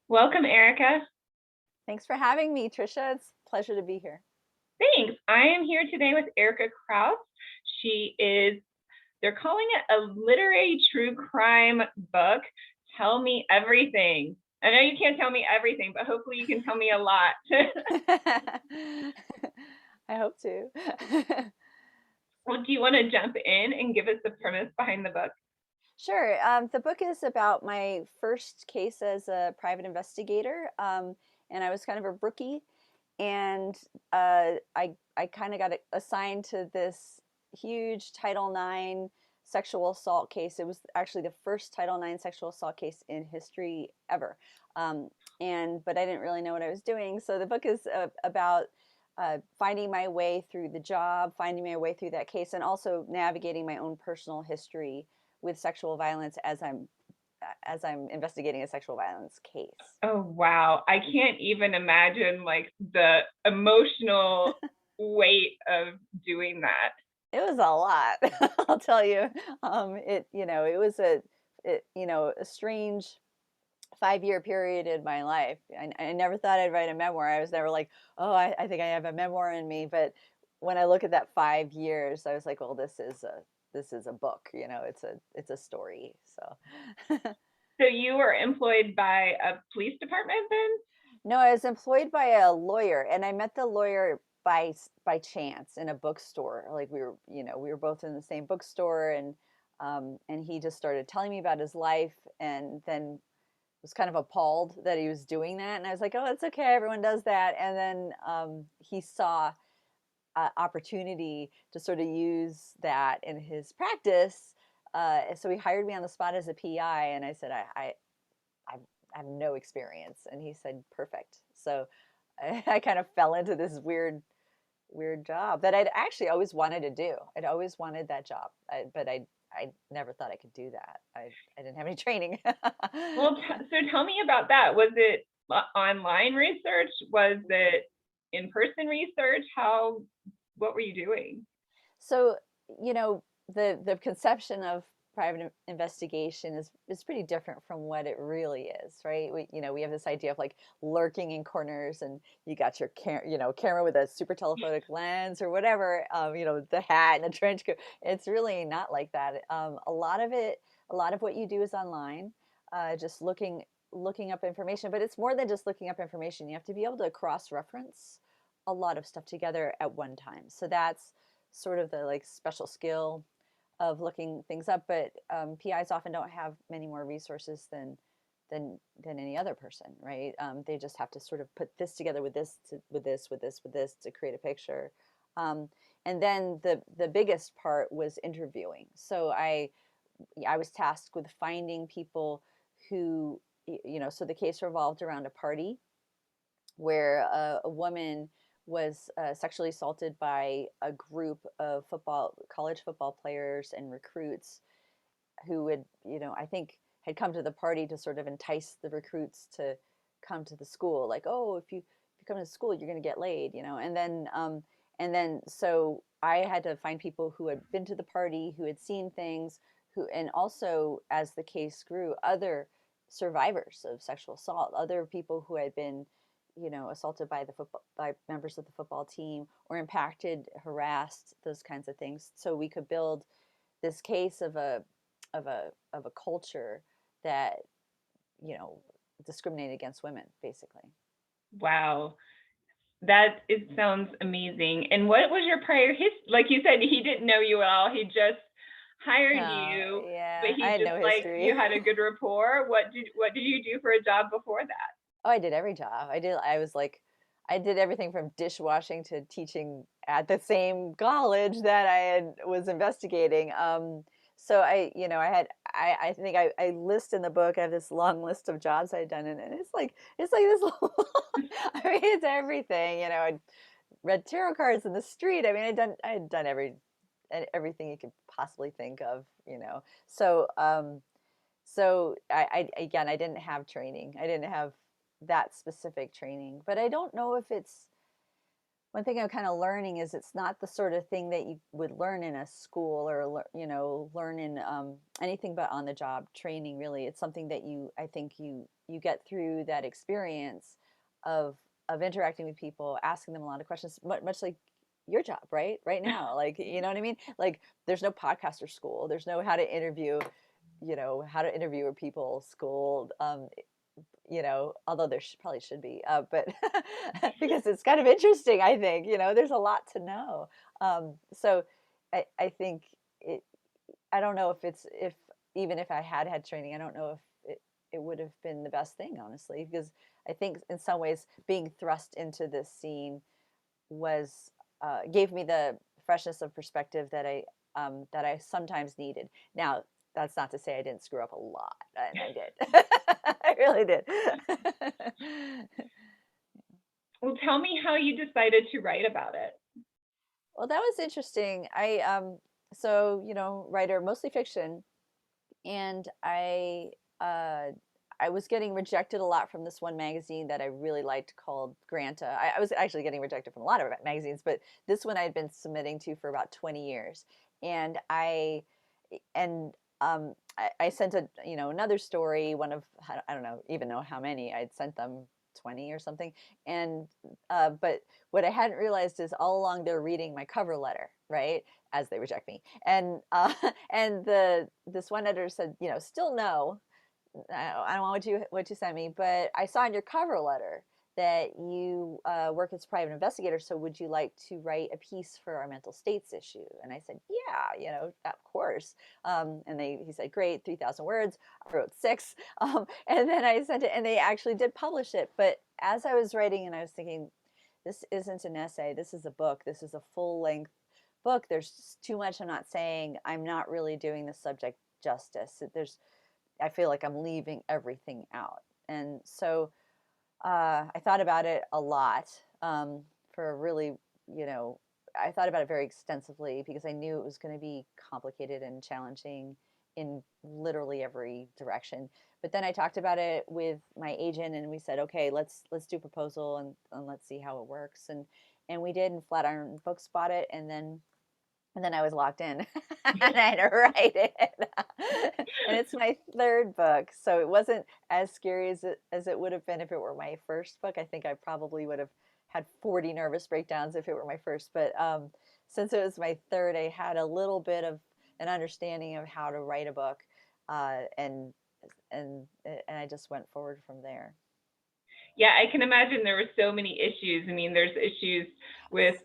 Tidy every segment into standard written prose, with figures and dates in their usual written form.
Welcome, Erica. Thanks for having me, Trisha. It's a pleasure to be here. Thanks. I am here today with Erika Krouse. She is, they're calling it a literary true crime book. Tell me everything. I know you can't tell me everything, but hopefully you can tell me a lot. I hope to. Well, do you want to jump in and give us the premise behind the book? Sure. The book is about my first case as a private investigator, and I was kind of a rookie, and I kind of got assigned to this huge Title IX sexual assault case. It was actually the first Title IX sexual assault case in history ever, but I didn't really know what I was doing. So the book is about finding my way through the job, finding my way through that case, and also navigating my own personal history with sexual violence as I'm investigating a sexual violence case. Oh, wow. I can't even imagine like the emotional weight of doing that. It was a lot, I'll tell you. It was a strange 5-year period in my life. I never thought I'd write a memoir. I was never like, oh, I think I have a memoir in me. But when I look at that 5 years, I was like, well, this is a book. It's a story. So So you were employed by a police department then? no, I was employed by a lawyer, and I met the lawyer by chance in a bookstore. Like we were both in the same bookstore, and he just started telling me about his life, and then was kind of appalled that he was doing that. And I was like, oh, it's okay, everyone does that. And then he saw opportunity to sort of use that in his practice. So he hired me on the spot as a PI, and I said, I have no experience. And he said, perfect. So I kind of fell into this weird job that I'd actually always wanted to do. I'd always wanted that job, but I never thought I could do that. I didn't have any training. Well, so tell me about that. Was it online research? Was it in-person research? What were you doing? So, the conception of private investigation is pretty different from what it really is, right? We have this idea of like lurking in corners, and you got your camera with a super telephotic lens or whatever, the hat and the trench coat. It's really not like that. A lot of what you do is online, just looking up information. But it's more than just looking up information. You have to be able to cross reference a lot of stuff together at one time. So that's sort of the like special skill of looking things up. But PIs often don't have many more resources than any other person, right? They just have to sort of put this together with this, with this to create a picture. Um, and then the biggest part was interviewing. So I was tasked with finding people who, so the case revolved around a party where a woman was sexually assaulted by a group of college football players and recruits who would, I think had come to the party to sort of entice the recruits to come to the school. Like, oh, if you come to school, you're going to get laid, and then so I had to find people who had been to the party, who had seen things, and also as the case grew, other survivors of sexual assault, other people who had been assaulted by members of the football team or impacted, harassed, those kinds of things. So we could build this case of a culture that you know discriminated against women, basically. Wow, it sounds amazing. And what was your prior history? Like you said, he didn't know you at all. He just hired Oh, you, but yeah, I he had just no like you history. had a good rapport. What did you do for a job before that? Oh, I did every job. I did everything from dishwashing to teaching at the same college that was investigating. So I think I list in the book. I have this long list of jobs I'd done, and it's like this. I mean, it's everything. I read tarot cards in the street. I mean, I had done everything you could possibly think of. So again, I didn't have training. I didn't have that specific training, but I don't know if it's one thing I'm kind of learning is it's not the sort of thing that you would learn in a school or learn in anything but on the job training. Really, it's something that I think you get through that experience of interacting with people, asking them a lot of questions, much like your job, right now, like, you know what I mean? Like, there's no podcaster school, there's no how to interview people school. Although there probably should be, but because it's kind of interesting, I think, there's a lot to know. So I think I don't know if even if I had training, I don't know if it would have been the best thing, honestly, because I think in some ways being thrust into this scene was gave me the freshness of perspective that I sometimes needed. Now, that's not to say I didn't screw up a lot, and I did. I really did. Well, tell me how you decided to write about it. Well, that was interesting. So, writer, mostly fiction, and uh, I was getting rejected a lot from this one magazine that I really liked called Granta. I was actually getting rejected from a lot of magazines, but this one I'd been submitting to for about 20 years, and and I sent another story, one of, I don't know even know how many I'd sent them, 20 or something, and but what I hadn't realized is all along they're reading my cover letter, right, as they reject me, and and this one editor said, still no, I don't want what you sent me, but I saw in your cover letter that you work as a private investigator. So would you like to write a piece for our mental states issue? And I said, yeah, of course. And he said, great, 3,000 words. I wrote 6, and then I sent it, and they actually did publish it. But as I was writing, and I was thinking, this isn't an essay. This is a book. This is a full length book. There's too much I'm not saying. I'm not really doing the subject justice. I feel like I'm leaving everything out. And so I thought about it a lot, for a really, I thought about it very extensively because I knew it was going to be complicated and challenging in literally every direction. But then I talked about it with my agent, and we said, okay, let's do a proposal, and let's see how it works. And we did, and Flatiron Books bought it, and then I was locked in and I had to write it. And it's my 3rd book. So it wasn't as scary as it would have been if it were my first book. I think I probably would have had 40 nervous breakdowns if it were my first. But since it was my 3rd, I had a little bit of an understanding of how to write a book. And I just went forward from there. Yeah, I can imagine there were so many issues. I mean, there's issues with,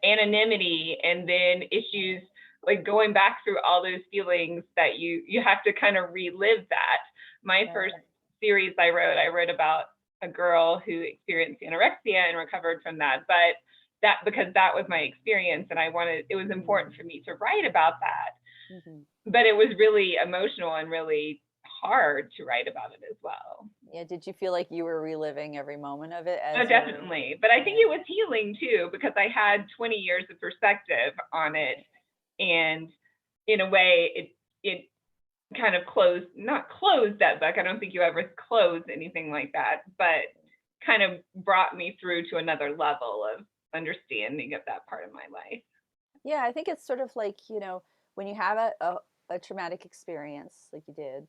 anonymity, and then issues like going back through all those feelings that you have to kind of relive that. My first series I wrote about a girl who experienced anorexia and recovered from that. But because that was my experience, and it was important for me to write about that. Mm-hmm. But it was really emotional and really hard to write about it as well. Yeah, did you feel like you were reliving every moment of it? Oh, definitely. But I think it was healing too, because I had 20 years of perspective on it. And in a way, it kind of not closed that book. I don't think you ever close anything like that, but kind of brought me through to another level of understanding of that part of my life. Yeah, I think it's sort of like, when you have a traumatic experience like you did,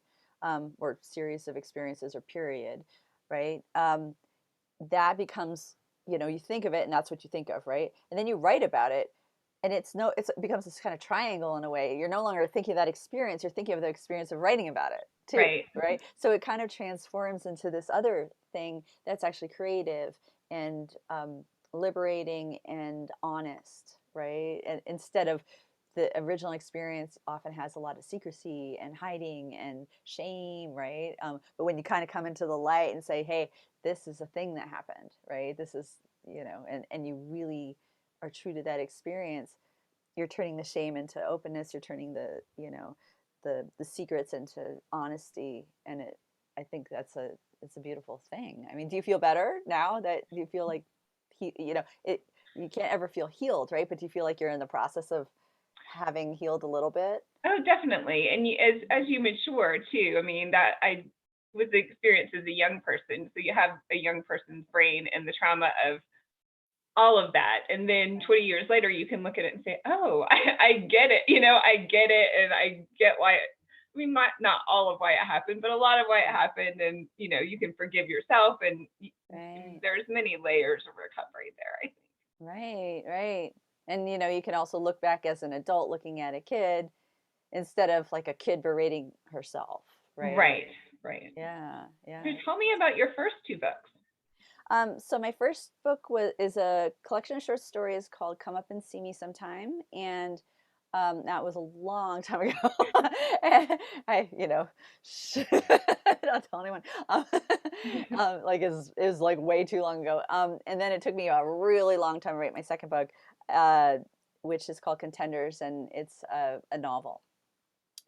or series of experiences or period, right? That becomes, you think of it and that's what you think of, right? And then you write about it, and it becomes this kind of triangle in a way. You're no longer thinking of that experience, you're thinking of the experience of writing about it too, right? So it kind of transforms into this other thing that's actually creative and liberating and honest, right? And instead of the original experience often has a lot of secrecy and hiding and shame, right? But when you kind of come into the light and say, hey, this is a thing that happened, right? This is, and you really are true to that experience, you're turning the shame into openness, you're turning the, the secrets into honesty. And I think it's a beautiful thing. I mean, do you feel better now? Do you feel like, you can't ever feel healed, right? But do you feel like you're in the process of having healed a little bit? Oh, definitely. And as you mature too, I mean, that I was the experience as a young person. So you have a young person's brain and the trauma of all of that. And then 20 years later, you can look at it and say, oh, I get it. I get it. And I get why not all of why it happened, but a lot of why it happened. And, you can forgive yourself. And Right. there's many layers of recovery there, I think. Right, right. And you can also look back as an adult looking at a kid instead of like a kid berating herself, right? Right, right. Yeah, So yeah. tell me about your first two books. So my first book is a collection of short stories called "Come Up and See Me Sometime," and that was a long time ago. And don't tell anyone. Like it was like way too long ago. And then it took me a really long time to write my second book, uh, which is called Contenders, and it's a novel.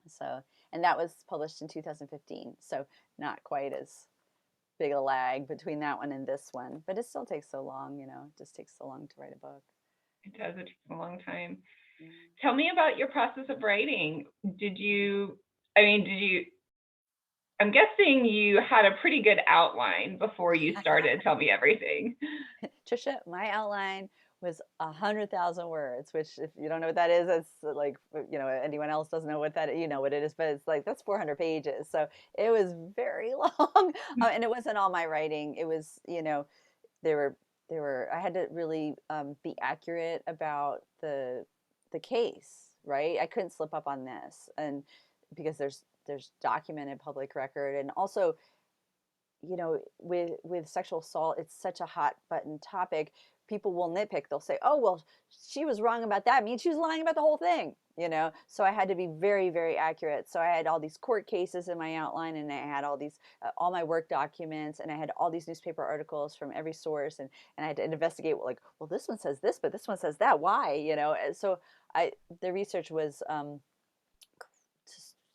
So, and that was published in 2015. So not quite as big a lag between that one and this one, but it still takes so long, it just takes so long to write a book. It does. It takes a long time. Yeah. Tell me about your process of writing. I'm guessing you had a pretty good outline before you started Tell Me Everything. Trisha, my outline was 100,000 words, which if you don't know what that is, it's like, anyone else doesn't know what that, you know what it is, but it's like, that's 400 pages. So it was very long. And it wasn't all my writing. It was, there were, I had to really be accurate about the case, right? I couldn't slip up on this. And because there's documented public record, and also with sexual assault, it's such a hot button topic. People will nitpick. They'll say, oh well, she was wrong about that, means she was lying about the whole thing. So I had to be very, very accurate. So I had all these court cases in my outline, and I had all these all my work documents, and I had all these newspaper articles from every source, and I had to investigate, like, well, this one says this, but this one says that, why? And so I the research was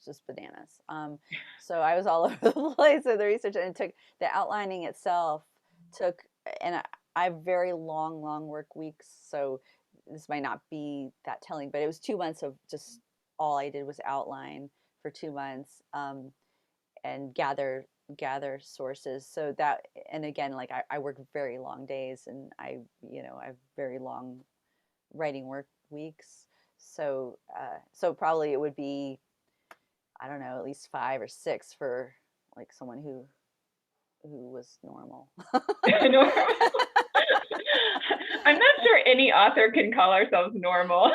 just bananas. So I was all over the place with the research, and it took the outlining itself took, and I have very long work weeks, so this might not be that telling, but it was 2 months of just all I did was outline for 2 months, and gather sources. So that, and again, like I work very long days, and I have very long writing work weeks. So probably it would be, I don't know, at least 5 or 6 for like someone who was normal. I'm not sure any author can call ourselves normal.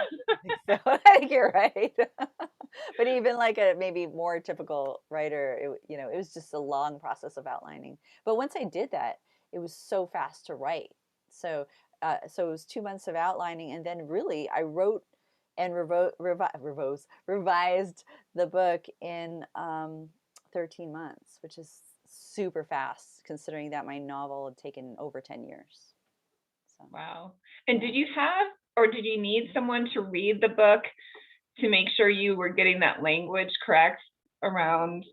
So I think you're right. But even like a maybe more typical writer, it was just a long process of outlining. But once I did that, it was so fast to write. So it was 2 months of outlining, and then really I wrote and revised the book in 13 months, which is super fast considering that my novel had taken over 10 years. So, Wow. And yeah. did you need someone to read the book to make sure you were getting that language correct around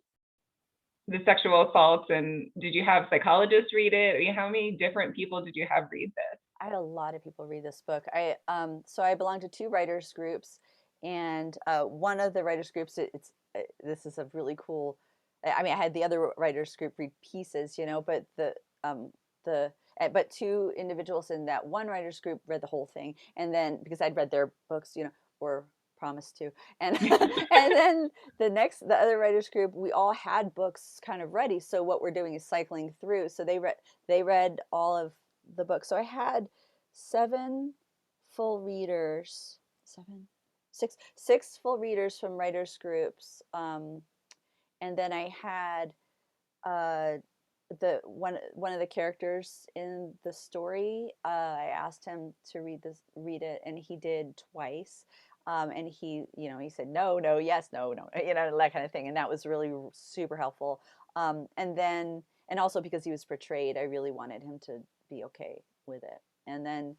the sexual assaults? And did you have psychologists read it? How many different people did you have read this? I had a lot of people read this book. So I belong to 2 writers groups, and one of the writers groups, this is a really cool. I mean, I had the other writers group read pieces, but but 2 individuals in that one writers group read the whole thing, and then because I'd read their books, or promised to, and and then the other writers group, we all had books kind of ready. So what we're doing is cycling through. So they read all of the book. So I had 7 full readers, 6 full readers from writers groups, and then I had uh, the one of the characters in the story. I asked him to read it, and he did twice. And he said no, no, yes, no, no, that kind of thing, and that was really super helpful. And also because he was portrayed, I really wanted him to be okay with it. And then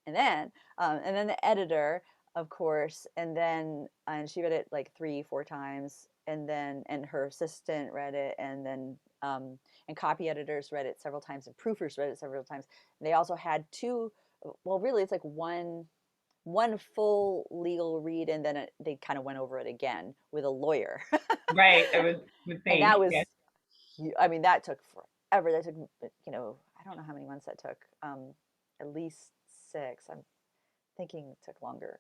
the editor, of course, and she read it like 3-4 times, and her assistant read it, and copy editors read it several times, and proofers read it several times. And they also had 2. Well, really, it's like one full legal read, and then they kind of went over it again with a lawyer. Right. I would And think, that was, yes. I mean, that took forever. That took, I don't know how many months that took. At least 2006. I'm thinking it took longer.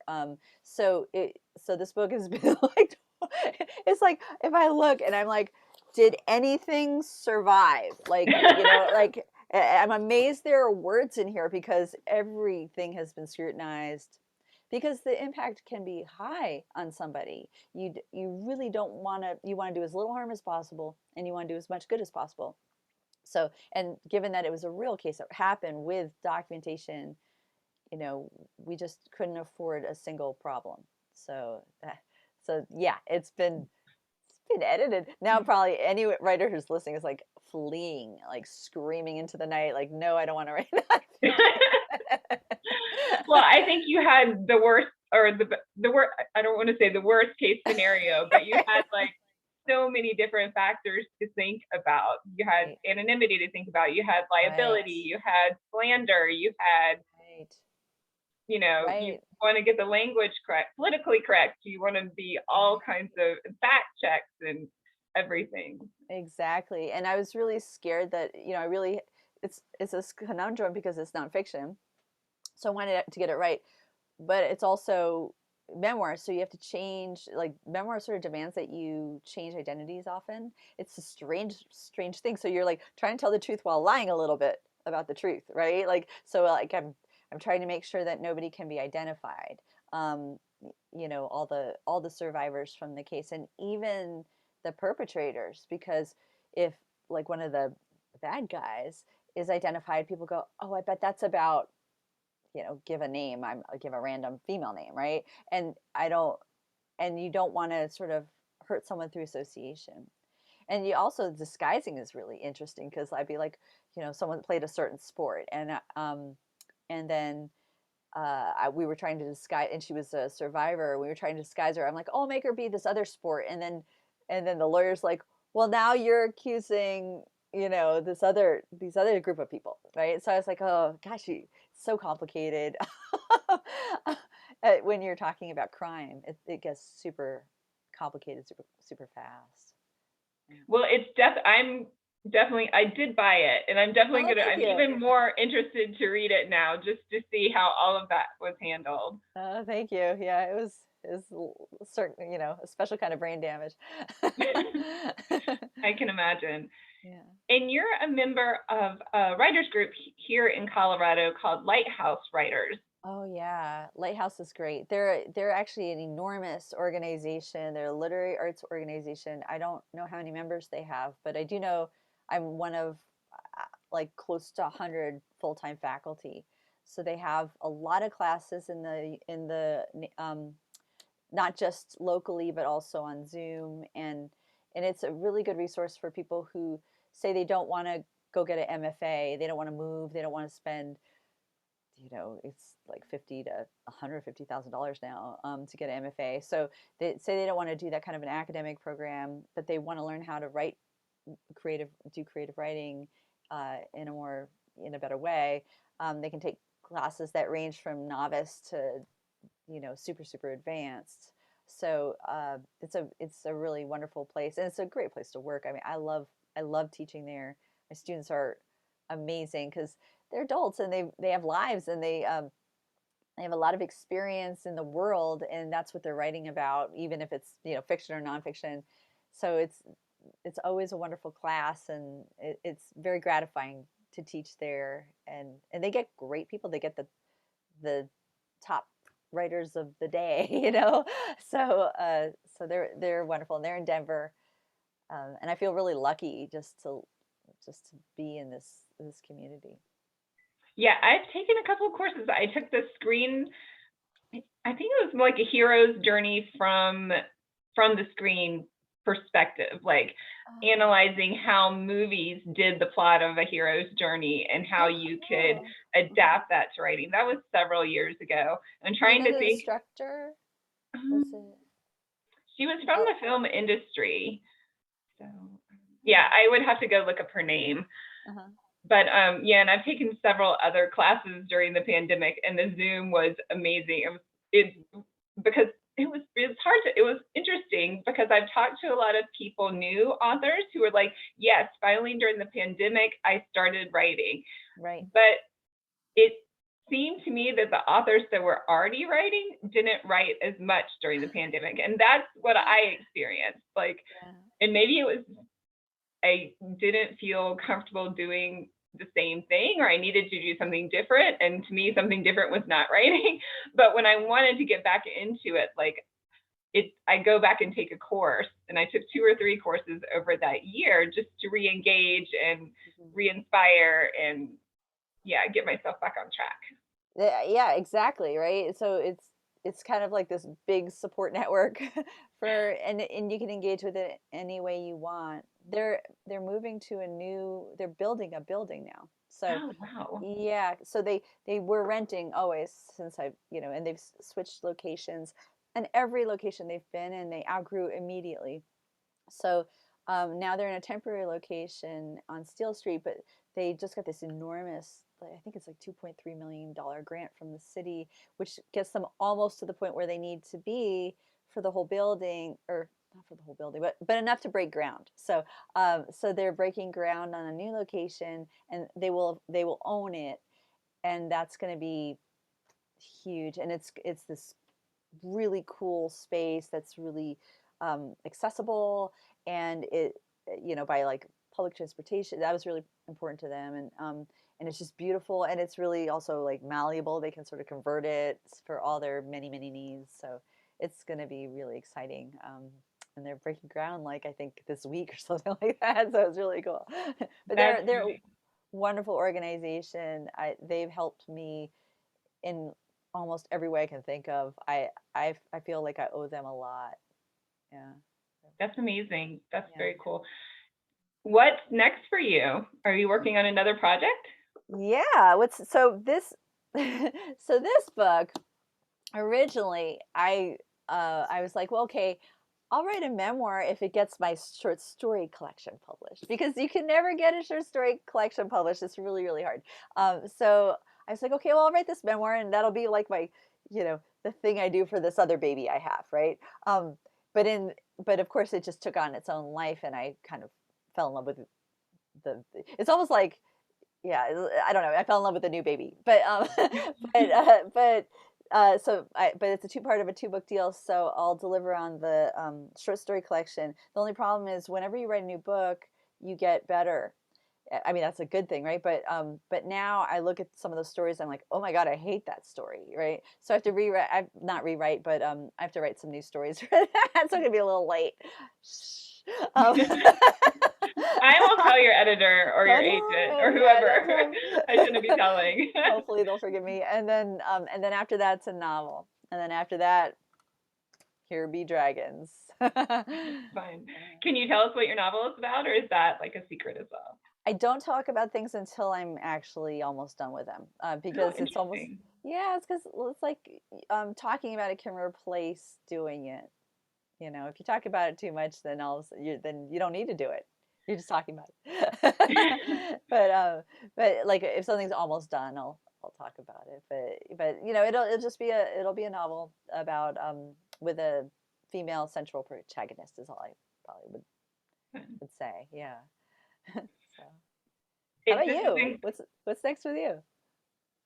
So this book has been like, it's like if I look and I'm like, did anything survive? Like, like I'm amazed there are words in here because everything has been scrutinized because the impact can be high on somebody. You really don't want to, you want to do as little harm as possible and you want to do as much good as possible. So, and given that it was a real case that happened with documentation, we just couldn't afford a single problem. So, so yeah, it's been edited. Now probably any writer who's listening is like fleeing, like screaming into the night, like, no, I don't want to write that. Well, I think you had the worst, or the worst, I don't want to say the worst case scenario, but you had like so many different factors to think about. You had Right. anonymity to think about, you had Right. liability, you had slander, you had, Right. you Right. want to get the language correct, politically correct, you want to be all kinds of fact checks and everything. Exactly. And I was really scared that, I really, it's a conundrum because it's nonfiction. So I wanted to get it right. But it's also memoir, so you have to change, like memoir sort of demands that you change identities often. It's a strange thing, so you're like trying to tell the truth while lying a little bit about the truth, right? Like, so like I'm trying to make sure that nobody can be identified. um all the survivors from the case, and even the perpetrators, because if like one of the bad guys is identified, people go, oh, I bet that's about, give a name. I give a random female name, right? And I don't, and you don't want to sort of hurt someone through association. And you also, disguising is really interesting because I'd be like, someone played a certain sport, and then we were trying to disguise, and she was a survivor. We were trying to disguise her. I'm like, oh, make her be this other sport, and then the lawyer's like, well, now you're accusing, these other group of people, right? So I was like, oh gosh, so complicated. When you're talking about crime, it gets super complicated, super fast. Yeah. Well, I'm definitely, I did buy it, and Oh, thank I'm you. even more interested to read it now just to see how all of that was handled. Thank you. Yeah, it was certain, a special kind of brain damage. I can imagine. Yeah. And you're a member of a writers group here in Colorado called Lighthouse Writers. Oh yeah, Lighthouse is great. They're actually an enormous organization. They're a literary arts organization. I don't know how many members they have, but I do know I'm one of like close to 100 full-time faculty. So they have a lot of classes in the not just locally but also on Zoom, and it's a really good resource for people who say they don't want to go get an MFA, they don't want to move, they don't want to spend, it's like $50 to $150,000 now, to get an MFA. So they say they don't want to do that kind of an academic program, but they want to learn how to do creative writing in a better way. They can take classes that range from novice to super advanced. So it's a really wonderful place, and it's a great place to work. I mean, I love teaching there. My students are amazing because they're adults and they have lives, and they have a lot of experience in the world, and that's what they're writing about, even if it's fiction or nonfiction. So it's always a wonderful class, and it's very gratifying to teach there, and they get great people. They get the top writers of the day, so they're wonderful, and they're in Denver, and I feel really lucky just to be in this community. Yeah, I've taken a couple of courses. I took the screen, I think it was like a hero's journey from the screen perspective, like analyzing how movies did the plot of a hero's journey and how Oh, you could cool. adapt that to writing. That was several years ago. I'm Do you trying know to the think. instructor? Was um, it? she was from Oh, the film industry, so yeah, I would have to go look up her name. uh-huh. But yeah, and I've taken several other classes during the pandemic, and the Zoom was amazing. It because it was interesting because I've talked to a lot of people, new authors, who were like, yes, finally during the pandemic I started writing, Right. but it seemed to me that the authors that were already writing didn't write as much during the pandemic. And that's what I experienced. Like, Yeah. and maybe it was I didn't feel comfortable doing the same thing, or I needed to do something different. And to me, something different was not writing. But when I wanted to get back into it, like I go back and take a course, and I took 2 or 3 courses over that year just to re-engage and re-inspire and get myself back on track. Yeah, exactly, right? So it's kind of like this big support network for and you can engage with it any way you want. They're moving to they're building a building now. So Oh, wow. yeah, so they were renting always since and they've switched locations, and every location they've been in they outgrew immediately. So now they're in a temporary location on Steel Street, but they just got this enormous, I think it's like $2.3 million grant from the city, which gets them almost to the point where they need to be for the whole building, or not for the whole building, but enough to break ground. So they're breaking ground on a new location, and they will own it, and that's going to be huge. And it's this really cool space that's really accessible, and by like public transportation, that was really important to them. And it's just beautiful, and it's really also like malleable. They can sort of convert it for all their many needs. So it's going to be really exciting. And they're breaking ground, like I think this week or something like that. So it's really cool. But they're a wonderful organization. They've helped me in almost every way I can think of. I feel like I owe them a lot. Yeah. That's amazing. That's Yeah. very cool. What's next for you? Are you working on another project? Yeah. This so this book originally I was like, well, okay, I'll write a memoir if it gets my short story collection published, because you can never get a short story collection published. It's really hard. So I was like, okay, well, I'll write this memoir, and that'll be like my, the thing I do for this other baby I have, right? But but of course, it just took on its own life, and I kind of fell in love with It's almost like, yeah, I don't know. I fell in love with a new baby, but but it's a two-part of a two-book deal. So I'll deliver on the short story collection. The only problem is whenever you write a new book, you get better. I mean, that's a good thing, right? But now I look at some of those stories, I'm like, oh my God, I hate that story, right? So I have to rewrite. I not rewrite, but I have to write some new stories for that. So I'm gonna be a little late. Um, I will tell your editor or your agent or whoever. I shouldn't be telling. Hopefully they'll forgive me. And then after that, it's a novel. And then after that, here be dragons. Fine. Can you tell us what your novel is about, or is that like a secret as well? I don't talk about things until I'm actually almost done with them, because it's almost, yeah, it's because it's like talking about it can replace doing it. If you talk about it too much, then then you don't need to do it. You're just talking about it. But like if something's almost done, I'll talk about it. But it'll be a novel about with a female central protagonist is all I probably would say. Yeah. So, how about you? What's next with you?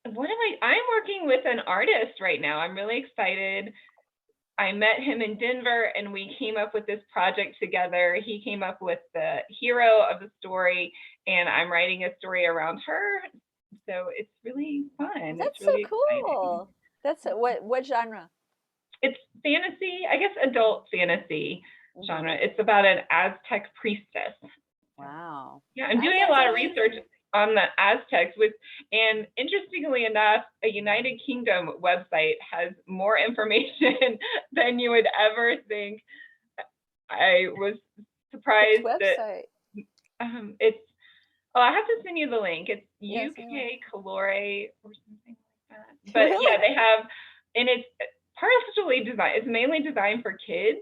I'm working with an artist right now. I'm really excited. I met him in Denver, and we came up with this project together. He came up with the hero of the story, and I'm writing a story around her. So it's really fun. That's it's really so cool. Exciting. That's what genre? It's fantasy, I guess adult fantasy genre. It's about an Aztec priestess. Wow. Yeah, I'm doing a lot of research on the Aztecs and interestingly enough, a United Kingdom website has more information than you would ever think. I was surprised. Which website? That it's I have to send you the link. It's Yes, UK Calore or something like that. But really? yeah, they have, and it's partially designed. It's mainly designed for kids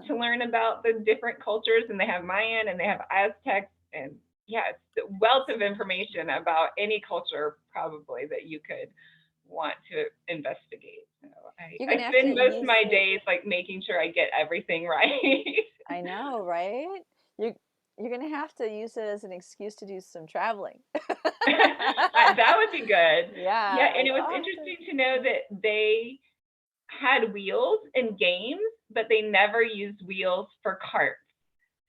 to learn about the different cultures, and they have Mayan and they have Aztecs, and yeah, it's a wealth of information about any culture probably that you could want to investigate. So I spend most of my days like making sure I get everything right. I know, right? you're gonna have to use it as an excuse to do some traveling. That would be good. Yeah, Yeah, and like, it was oh, interesting to know that they had wheels in games, but they never used wheels for carts.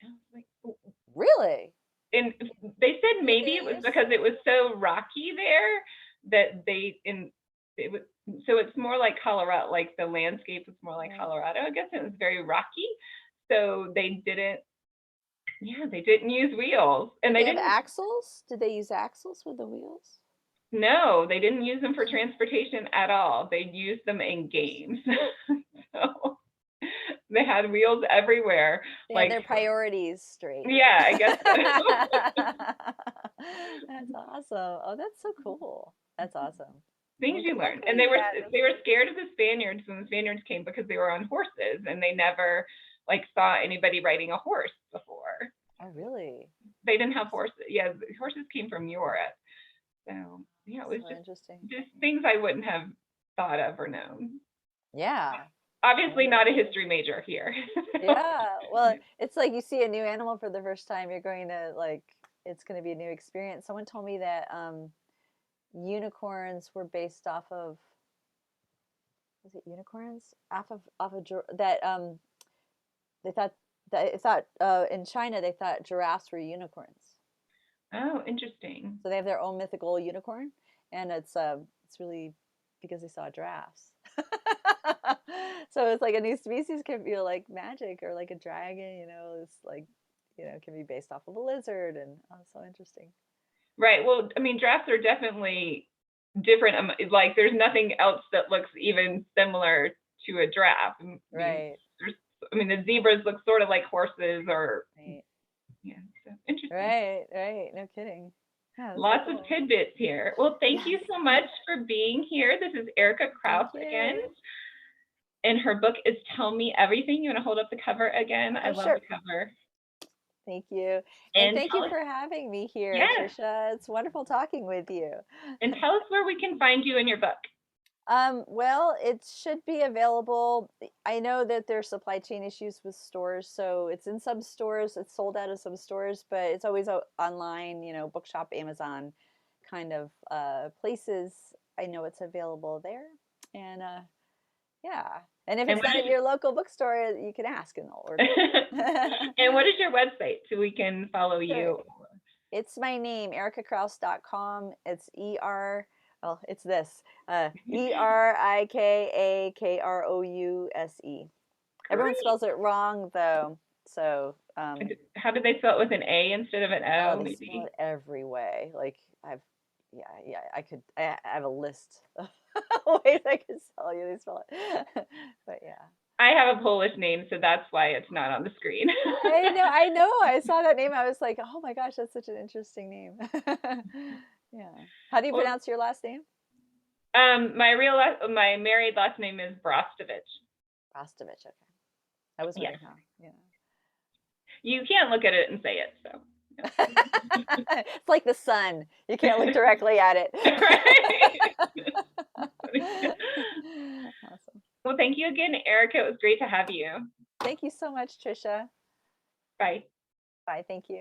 And I was like, really? and they said What did maybe they it was use? because it was so rocky there that they in it was, so it's more like Colorado, like the landscape was more like Right. Colorado. I guess it was very rocky, so they didn't. Yeah, they didn't use wheels, and Did they they have didn't. axles? Did they use axles with the wheels? No, they didn't use them for transportation at all. They used them in games. So they had wheels everywhere. They had Like, their priorities straight. yeah, I guess so. That's awesome. Oh, that's so cool. That's awesome. Things Well, you good luck learn. And with that. they were scared of the Spaniards when the Spaniards came because they were on horses and they never like saw anybody riding a horse before. Oh, really? They didn't have horses. Yeah, horses came from Europe. So yeah, it was So interesting. just things I wouldn't have thought of or known. Yeah. Obviously Yeah. not a history major here. Yeah. Well, it's like you see a new animal for the first time, you're going to like it's going to be a new experience. Someone told me that unicorns were based off of was it unicorns? That they thought in China they thought giraffes were unicorns. Oh, interesting. So they have their own mythical unicorn, and it's really because they saw giraffes. So it's like a new species can feel like magic or like a dragon, it's like, can be based off of a lizard, and oh, so interesting. Right. Well, I mean, giraffes are definitely different. Like, there's nothing else that looks even similar to a giraffe. Right. I mean, the zebras look sort of like horses, or Right. yeah. So interesting. Right. Right. No kidding. Yeah, Lots so of cool. tidbits here. Well, thank Yes. you so much for being here. This is Erika Krouse Thank again, you. and her book is Tell Me Everything. You want to hold up the cover again? I Oh, love the sure. cover. Thank you. And And thank tell you us, for having me here, yes, Trisha. It's wonderful talking with you. and tell us where we can find you in your book. Well, it should be available. I know that there's supply chain issues with stores, so it's in some stores. It's sold out of some stores, but it's always online, bookshop, Amazon kind of places. I know it's available there. And yeah. And if And it's what not at is your local bookstore, you can ask and they'll order it. and what is your website so we can follow Sure. you? It's my name, erikakrouse.com. It's well, it's this ErikaKrouse. Everyone Great. spells it wrong though. So, How did they spell it, with an A instead of an oh, O, they spell maybe? it every way. Like yeah, I have a list of ways I could tell you they spell it. But yeah. I have a Polish name, so that's why it's not on the screen. I know. I saw that name. I was like, oh my gosh, that's such an interesting name. Yeah. How do you Well, pronounce your last name? my married last name is Brostovich. Rostovich. Okay. I was Yes. wondering how. Yeah. You can't look at it and say it, so. It's like the sun. You can't look directly at it. Awesome. Well, thank you again, Erika. It was great to have you. Thank you so much, Trisha. Bye. Bye. Thank you.